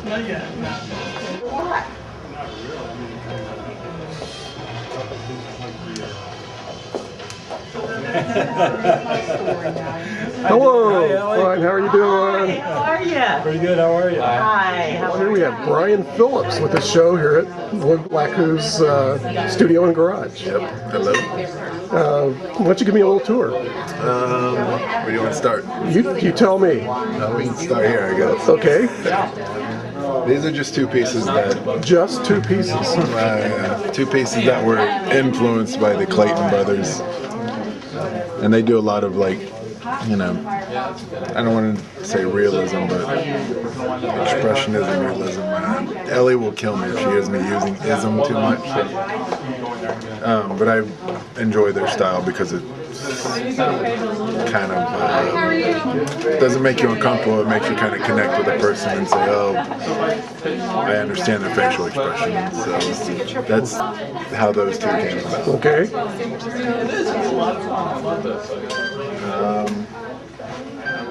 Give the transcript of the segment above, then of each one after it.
Hello. Fine. How are you doing? Hi, how are you? Pretty good. How are you? Hi. Here we have Brian Phillips with his show here at LAKU'S Studio and Garage. Yep. Hello. Why don't you give me a little tour? Where do you want to start? You tell me. We can start here, I guess. Okay. These are just two pieces that... Just two pieces. Two pieces that were influenced by the Clayton brothers. And they do a lot of, like, you know, I don't want to say realism, but expressionism, realism. Ellie will kill me if she hears me using ism too much. But I enjoy their style because it's kind of doesn't make you uncomfortable. It makes you kind of connect with a person and say, oh, I understand their facial expression. So that's how those two came about. Okay.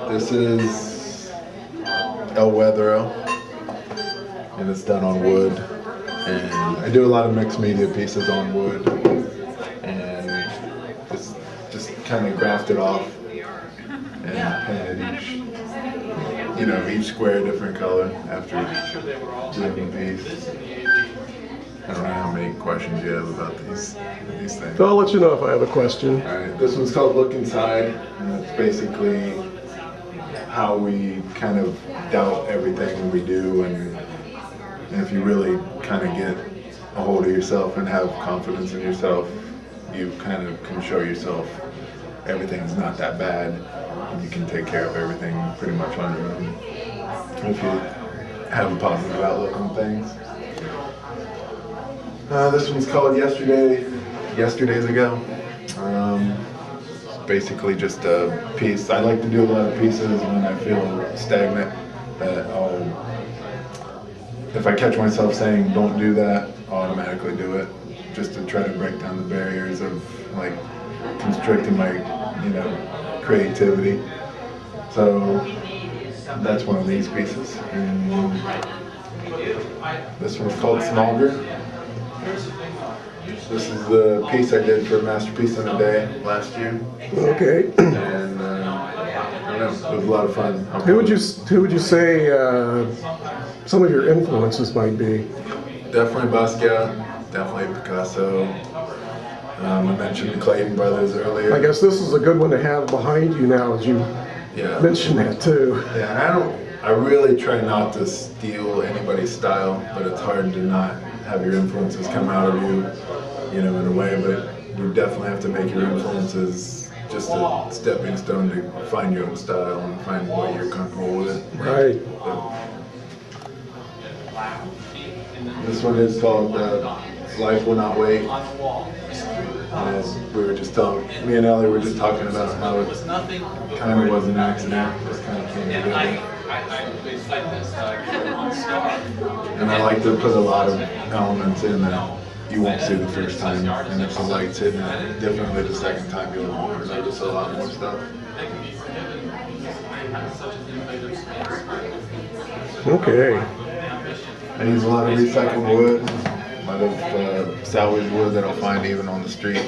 This is El Weathero, and it's done on wood. And I do a lot of mixed media pieces on wood, and just kind of grafted off and painted each square a different color after doing the piece. I don't know how many questions you have about these things. I'll let you know if I have a question. All right, this one's called Look Inside, and it's basically how we kind of doubt everything we do, and if you really kind of get a hold of yourself and have confidence in yourself, you kind of can show yourself everything's not that bad, and you can take care of everything pretty much on your own if you have a positive outlook on things. This one's called Yesterdays Ago. It's basically just a piece. I like to do a lot of pieces when I feel stagnant. That if I catch myself saying don't do that, I'll automatically do it, just to try to break down the barriers of like constricting my creativity. So that's one of these pieces. And this one's called Smolder. This is the piece I did for Masterpiece in a Day last year. Okay. And I don't know, it was a lot of fun. Who would you say some of your influences might be? Definitely Basquiat, definitely Picasso. I mentioned the Clayton brothers earlier. I guess this is a good one to have behind you now, as you mentioned that too. Yeah, I really try not to steal anybody's style, but it's hard to not have your influences come out of you, in a way, but you definitely have to make your influences just a stepping stone to find your own style and find what you're comfortable with. Right. This one is called Life Will Not Wait. We were just me and Ellie were just talking about how it kind of was an accident, just kind of came together. And I like to put a lot of elements in that you won't see the first time, and if the light's hitting it differently the second time, you'll notice a lot more stuff. Okay. I use a lot of recycled wood, a lot of salvage wood that I'll find even on the street.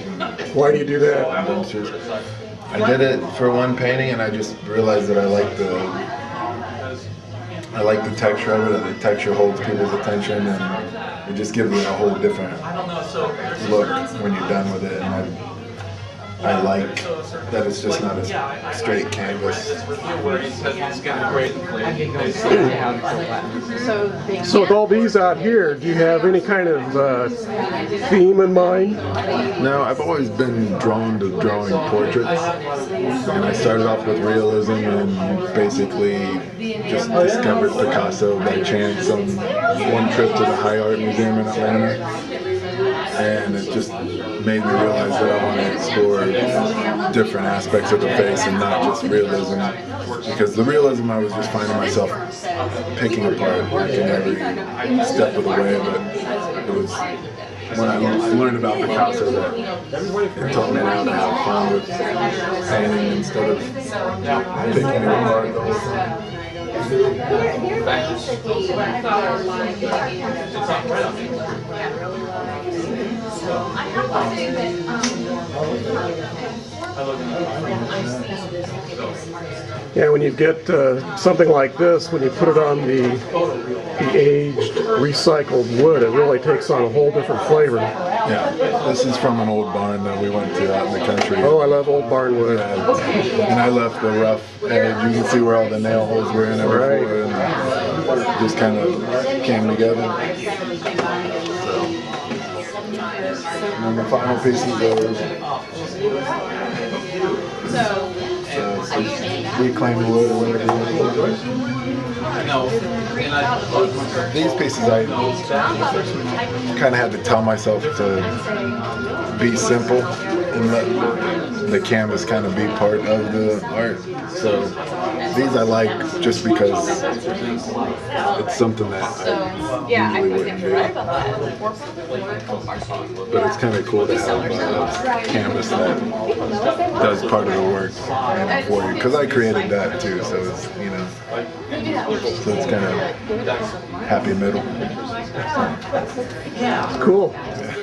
Why do you do that? I did it for one painting, and I just realized that I like the texture of it, and the texture holds people's attention, and it just gives it a whole different look when you're done with it. And I like that it's just not a straight canvas. So with all these out here, do you have any kind of theme in mind? No, I've always been drawn to drawing portraits, and I started off with realism and basically just discovered Picasso by chance on one trip to the High Art Museum in Atlanta. And it just made me realize that I want to explore different aspects of the face and not just realism. Because the realism, I was just finding myself picking apart like in every step of the way. But it was when I learned about Picasso that it taught me how to have fun with painting instead of picking it apart the whole time. Yeah, when you get something like this, when you put it on the aged, recycled wood, it really takes on a whole different flavor. Yeah, this is from an old barn that we went to out in the country. Oh, I love old barn wood. And I left the rough edge. You can see where all the nail holes were in it before, and it just kind of came together. And then the final pieces are reclaimed wood or whatever. These pieces I kind of had to tell myself to be simple and let the canvas kind of be part of the art. So these I like just because it's something that I usually wouldn't do. But it's kind of cool to have a canvas that does part of the work for you. Because I created that too, so it's, you know, so it's kind of happy middle. Cool. Yeah.